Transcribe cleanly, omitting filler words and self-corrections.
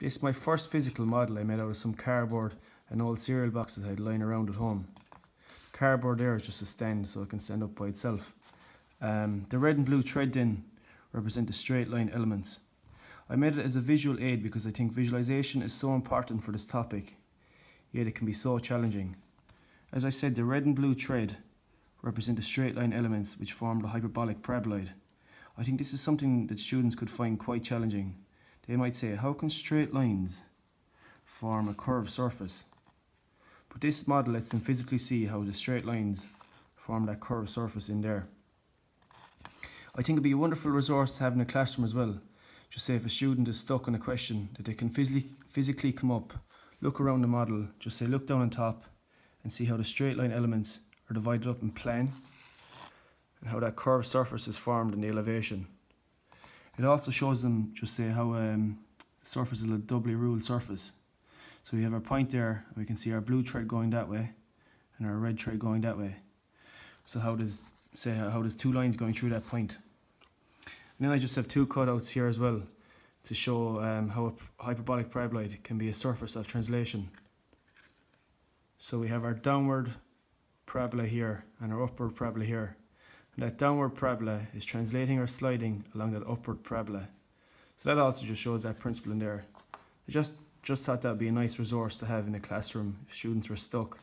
This is my first physical model I made out of some cardboard and old cereal boxes I had lying around at home. The cardboard there is just a stand so it can stand up by itself. The red and blue thread in represent the straight line elements. I made it as a visual aid because I think visualization is so important for this topic, yet it can be so challenging. As I said, the red and blue thread represent the straight line elements which form the hyperbolic paraboloid. I think this is something that students could find quite challenging. They might say, how can straight lines form a curved surface? But this model lets them physically see how the straight lines form that curved surface in there. I think it'd be a wonderful resource to have in a classroom as well. Just say if a student is stuck on a question that they can physically come up, look around the model, just say look down on top and see how the straight line elements are divided up in plane and how that curved surface is formed in the elevation. It also shows them, just say, how the surface is a doubly ruled surface. So we have our point there, and we can see our blue thread going that way, and our red thread going that way. So how does two lines going through that point? And then I just have two cutouts here as well to show how a hyperbolic paraboloid can be a surface of translation. So we have our downward parabola here and our upward parabola here. And that downward parabola is translating or sliding along that upward parabola. So that also just shows that principle in there. I just thought that would be a nice resource to have in a classroom if students were stuck.